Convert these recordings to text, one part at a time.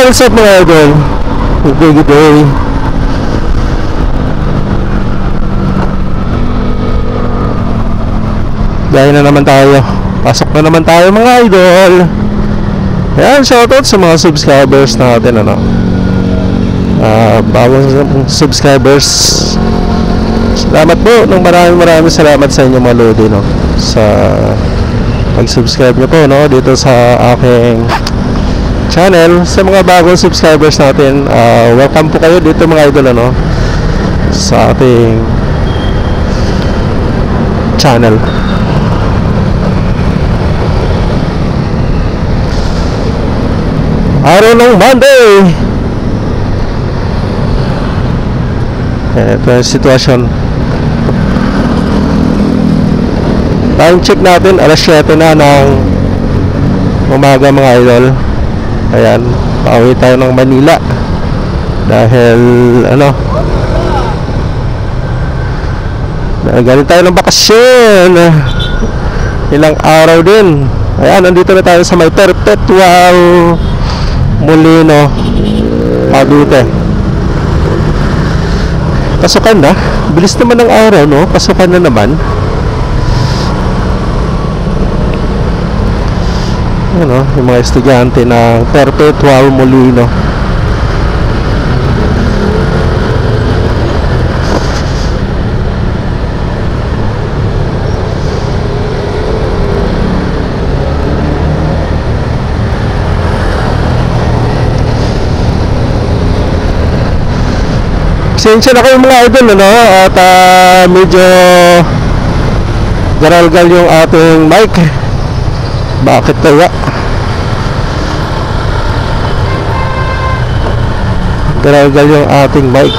What's up mga idol? Good day. Gaya na naman tayo. Pasok na naman tayo mga idol. Ayan, shoutout sa mga subscribers natin, ano. Bagong subscribers. Salamat po ng maraming salamat sa inyo mga lodi, no, sa pag-subscribe nyo po, no, dito sa aking channel. Sa mga bagong subscribers natin, welcome po kayo dito mga idol, ano, sa ating channel. Araw ng Monday. Ito yung sitwasyon. Time check natin, alas 7 na ng umaga mga idol. Ayan, pauwi tayo ng Manila. Dahil galing tayo ng bakasyon. Ilang araw din. Ayan, nandito na tayo sa may Perpetual Molino, Cavite. Pasukan na. Bilis naman ng araw, no? Pasukan na naman. Ano, yung mga estudyante ng Perpetual Molino. Pasensya na kayo mga idol, ano? At medyo garalgal yung ating mic. Bakit kaya? Garalgal yung ating mic.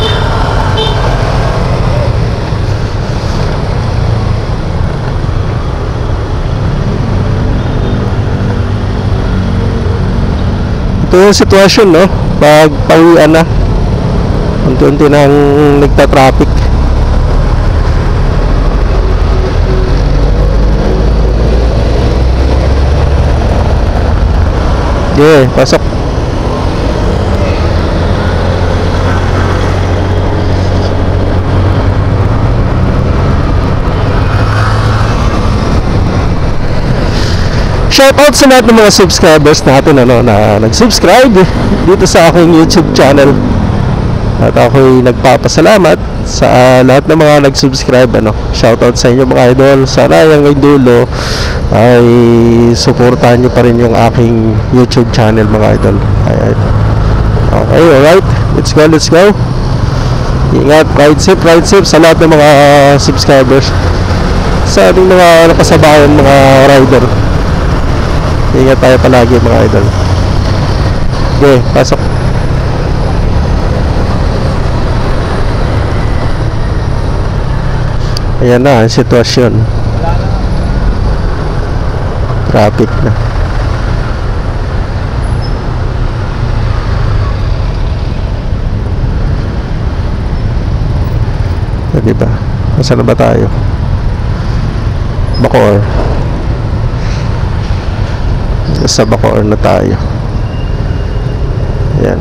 Ito yung sitwasyon, no? Pag pauwian na, unti-unti nang nagta-traffic. Okay, pasok. Shoutout sa lahat ng mga subscribers natin, ano, na nag-subscribe dito sa aking YouTube channel. At ako'y nagpapasalamat sa lahat ng mga nag-subscribe, ano. Shoutout sa inyo mga idol. Sana hanggang dulo ay suportahan nyo pa rin yung aking YouTube channel mga idol. Okay, alright. Let's go. Ingat, ride safe sa lahat ng mga subscribers. Sa ating mga nakasabayan, mga rider. Ingat tayo palagi mga idol. Okay, pasok. Ayan na ang sitwasyon. Traffic na. Diba? Nasaan na ba tayo? Bacoor. Sa Bacoor na tayo. Ayan.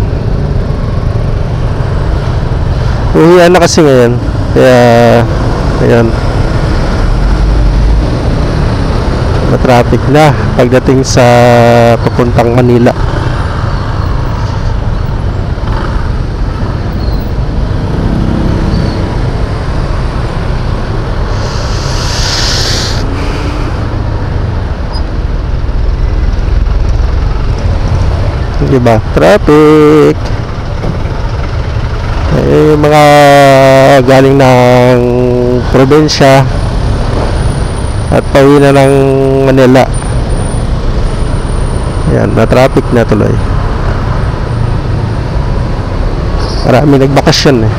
Uwian na kasi ngayon. Kaya ayan, matraffic na pagdating sa papuntang Manila. Diba? Traffic. Mga galing ng probinsya at pauwi na ng Manila. Ayan, na-traffic na tuloy. Marami nagbakasyon eh.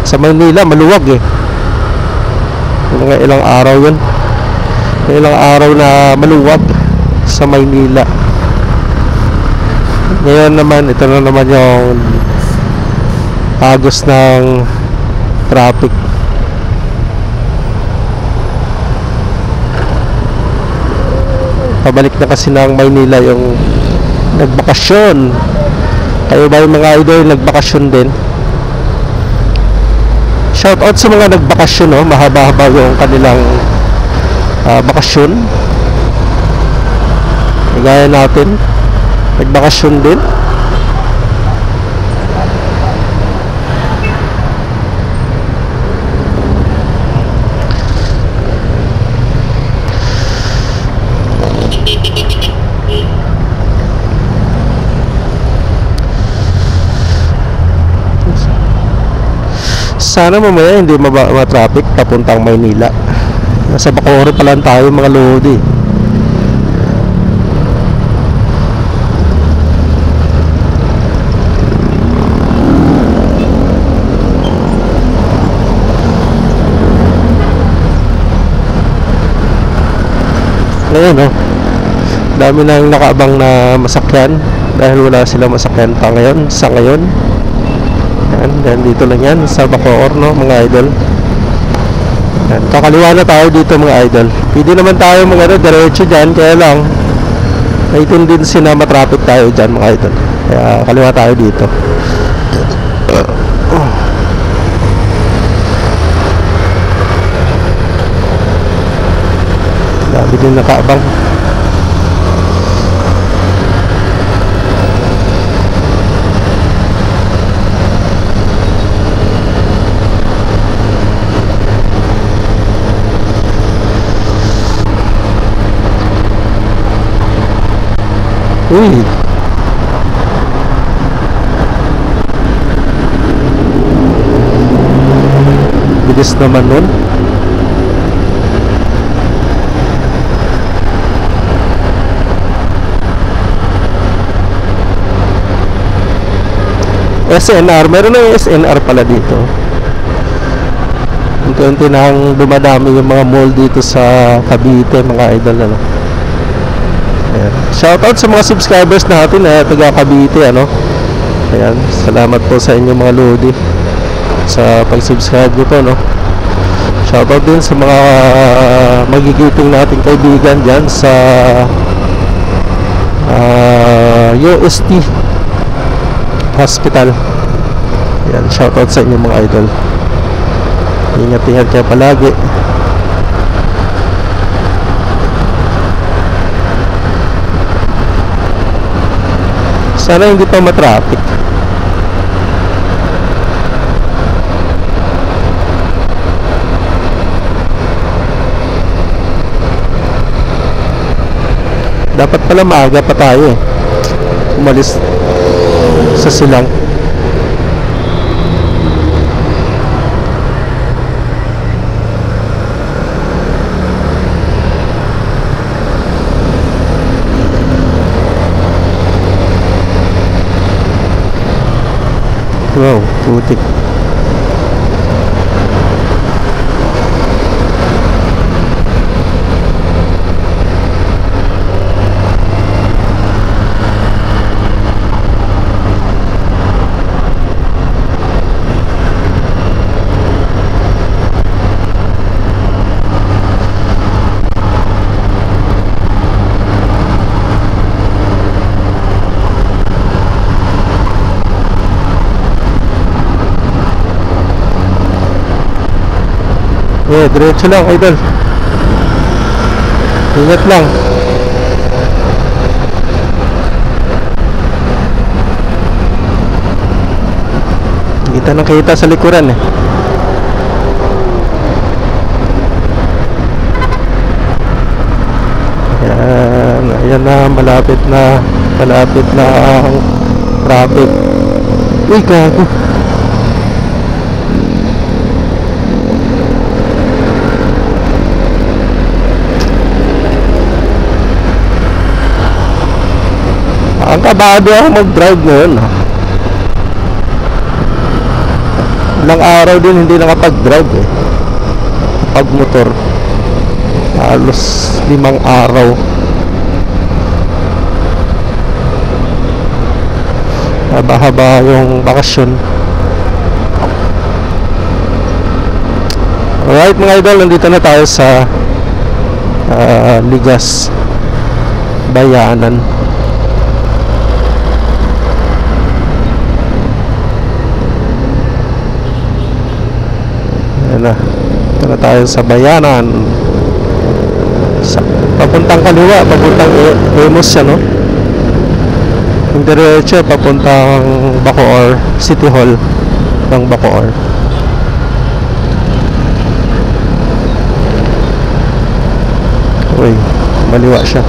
Sa Manila, maluwag eh. Mga ilang araw yun. Ilang araw na maluwag sa Maynila. Ngayon naman, ito na naman yung agos ng traffic. Pabalik na kasi ng Maynila yung nagbakasyon. Kayo ba yung mga idol nagbakasyon din? Shout out sa mga nagbakasyon, no? Mahaba-haba yung kanilang bakasyon. Gaya natin, nagbakasyon din. Sana mamaya hindi ma-traffic papuntang Maynila. Nasa Bacoor pa lang tayo mga lodi. Ngayon, no? Dami nang nakaabang na masakyan dahil wala silang masakyan pa ngayon, sa ngayon. Yan, dito lang yan sa Bacoor, no, mga idol. Yan, kakaliwa na tayo dito mga idol. Pwede naman tayo mga diretso dyan, kaya lang may tendency na matraffic tayo dyan mga idol. Kaya kaliwa tayo dito. Dami din nakaabang. Uy, bilis naman nun. SNR, meron na yung SNR pala dito. Unti-unti nang dumadami yung mga mall dito sa Cavite mga idol, ano. Ayan. Shoutout sa mga subscribers natin na taga Cavite, ano. Ayan, salamat po sa inyo mga lodi sa pag-subscribe nito, no. Shoutout din sa mga magigiting nating kaibigan dyan sa UST Hospital. Ayan, shoutout sa inyo mga idol. Ingat-ingat kayo palagi. Sana hindi pa matraffic. Dapat pala maaga pa tayo umalis sa silang. Wow, putik. Diretso lang idol. Ingat lang. Kita nang kita sa likuran eh. Ayan na, malapit na ang traffic. Uy, gago. Ang kabado ako mag-drive ngayon. Ilang araw din hindi nakapag-drive eh. Pag-motor. Halos 5 araw. Haba-haba yung bakasyon. Alright mga idol, nandito na tayo sa Ligas Bayanan. Ayan na. Ito na tayo sa Bayanan. Papuntang kaliwa, papuntang Emos siya, no? Yung diretso, papuntang Bacoor, City Hall ng Bacoor. Uy, maliwa siya.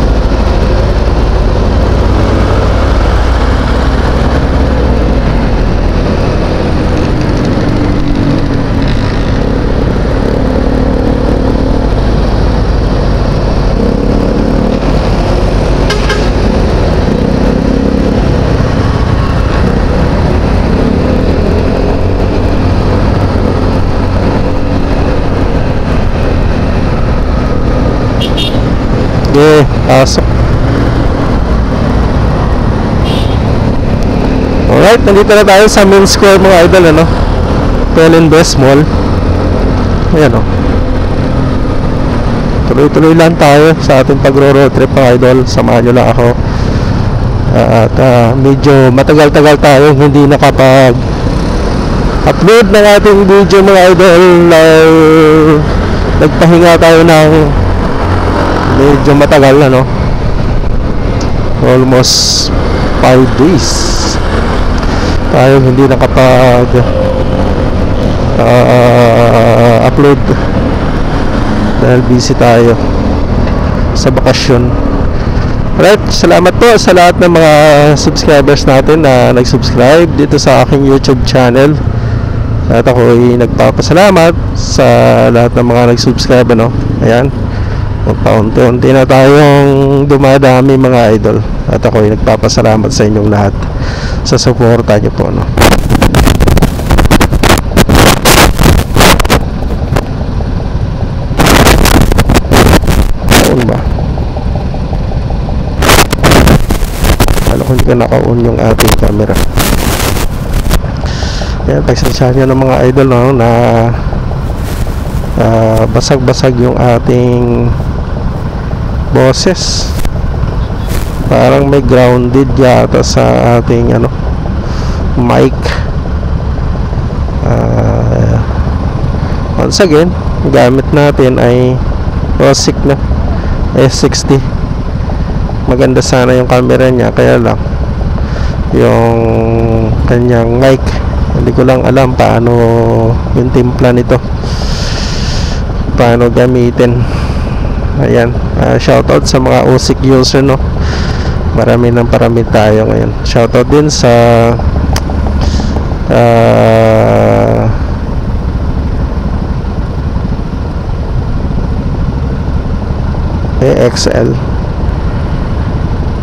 Okay, pasok. Alright, nandito na tayo sa main square mga idol, ano? Pelinvest Mall. Ayan, o. Tuloy-tuloy lang tayo sa ating pagro-road trip mga idol. Samahan nyo lang ako. At medyo matagal-tagal tayo hindi nakapag-upload ng ating video mga idol. Nagpahinga tayo ng medyo matagal, ano, almost 5 days tayo hindi nakapag upload dahil busy tayo sa bakasyon. Alright, salamat po sa lahat ng mga subscribers natin na nag-subscribe dito sa aking YouTube channel. At ako ay nagpapasalamat sa lahat ng mga nag-subscribe, ano. Ayan, paunti-unti na tayong dumadami mga idol. At ako ay nagpapasalamat sa inyong lahat sa suporta nyo po, no? Naka-on ba? Alam ko hindi ka naka-on yung ating camera. Ayan, pagsasya nyo ng mga idol, no, na basag-basag yung ating boses. Parang may grounded yata sa ating ano, mic. Once again, gamit natin ay Rosik na S60. Maganda sana yung camera niya, kaya lang yung kanyang mic, hindi ko lang alam paano yung timpla nito, paano gamitin. Ayan, shoutout sa mga Osik user, no? Marami tayo ngayon. Shoutout din sa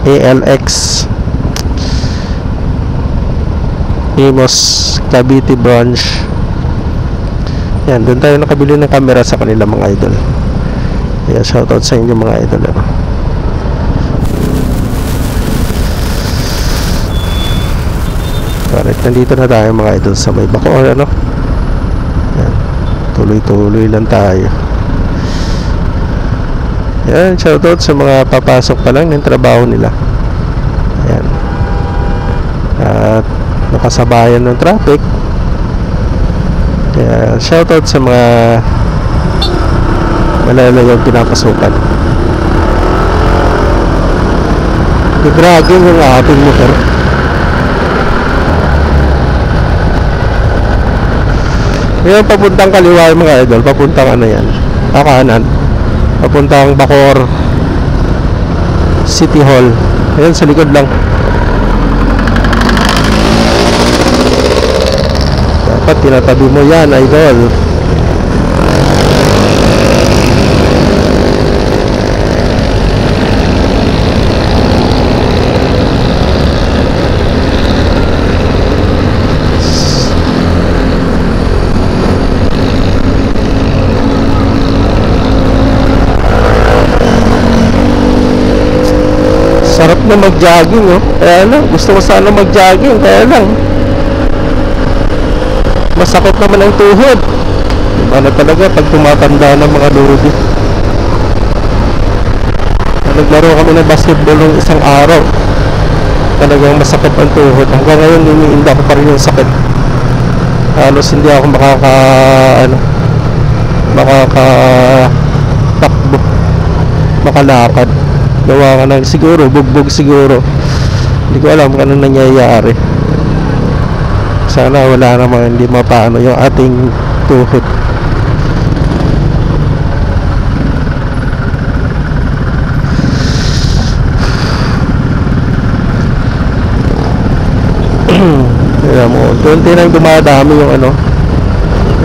ALX Emos Cavite branch. Yan, doon tayo nakabili ng camera sa kanila mga idol. Kaya shoutout sa inyo mga idol, ano? Correct, nandito na tayo mga idol sa may Bacoor, ano? Yan, tuloy-tuloy lang tayo. Yan, shoutout sa mga papasok pa lang ng trabaho nila. Ayan. At nakasabayan ng traffic. Kaya shoutout sa mga malalayong pinapasukan. Nag-dragging yung ating motor. Ngayon papuntang kaliwa yung mga idol. Papuntang ano yan, kanan, papuntang Bacoor City Hall. Ayan, sa likod lang. Dapat tinatabi mo yan, idol. Sarap na mag-jogging, oh. Kaya lang, gusto ko sana mag-jogging, kaya lang masakit naman ang tuhod. Ano talaga pag tumatanda ng mga lodi. Naglaro kami ng basketball ng isang araw, talagang masakit ang tuhod. Hanggang ngayon iniinda ko pa rin yung sakit. Halos hindi ako makakatakbo, makalakad. Gawa ka ng siguro, bugbog siguro. Hindi ko alam kung ano nangyayari. Sana wala namang hindi mapano yung ating tuhod. Kaya mo, konti nang dumadami yung ano,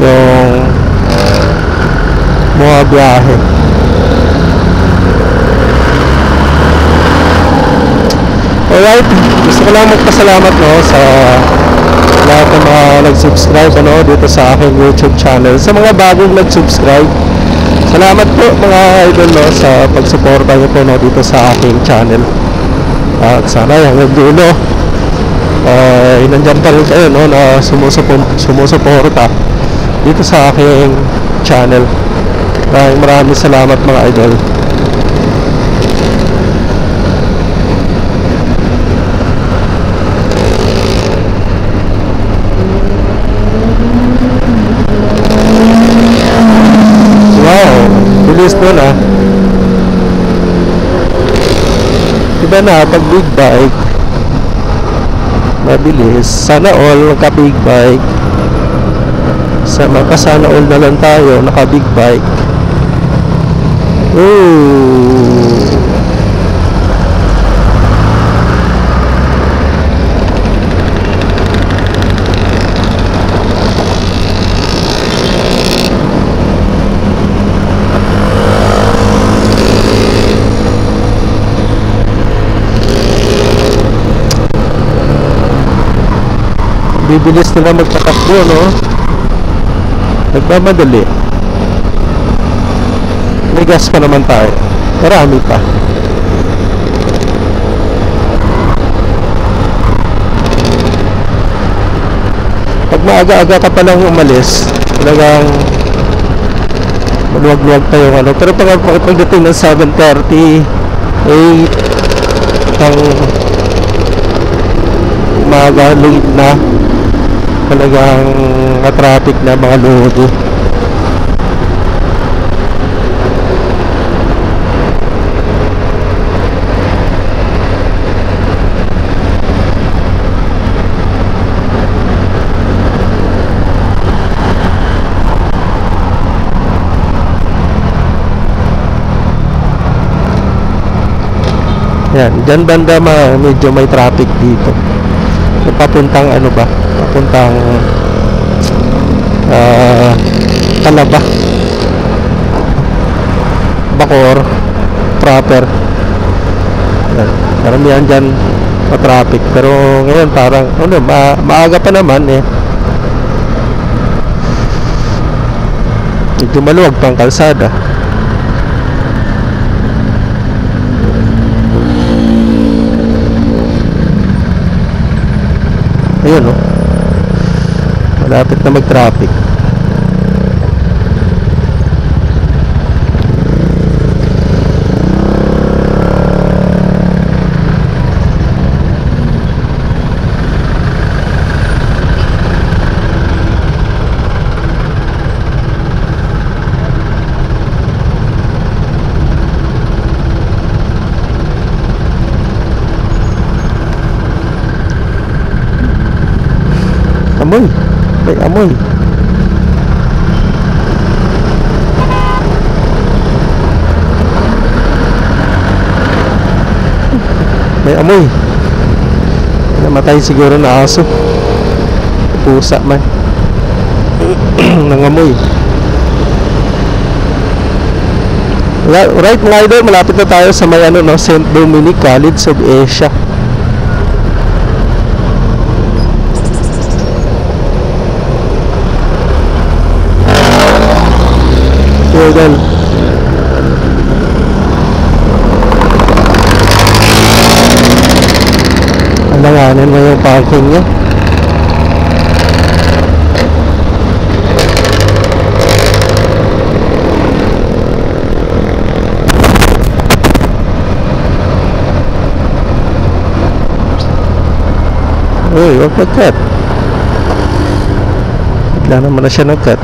yung mga biyahe. Alright, gusto ko lang magpasalamat sa lahat ng mga nag-subscribe dito sa aking YouTube channel. Sa mga bagong nag-subscribe, salamat po mga idol sa pagsuporta niyo po dito sa aking channel. At sana hanggang dulo nandyan pa rin kayo na sumusuporta dito sa aking channel. Maraming salamat mga idol. Bilis nun Diba na pag big bike mabilis. Sana all naka big bike. Sana all na lang tayo naka big bike. Bibilis nila magpatakbo nagmamadali. May gas pa naman tayo, marami pa. Pag maaga-aga ka palang umalis, talagang maluwag-luwag tayo pero pagdating ng 7:30 8 ang umaga, late na, talagang traffic na mga lodo. Yan, dyan banda medyo may traffic dito. Papuntang papuntang Talaba, Bacoor proper. Maramihan dyan traffic, pero ngayon parang maaga pa naman medyo maluwag pang kalsada. Ayun malapit na mag-traffic. Amoy, may amoy. May amoy. Namatay siguro na aso, pusa man. Nangamoy. Right mga idol, malapit na tayo sa may St. Dominic College of Asia. Idol, alanganin mo yung parking niya. Uy, wag mag-cut. Bigla naman na siya nag-cut.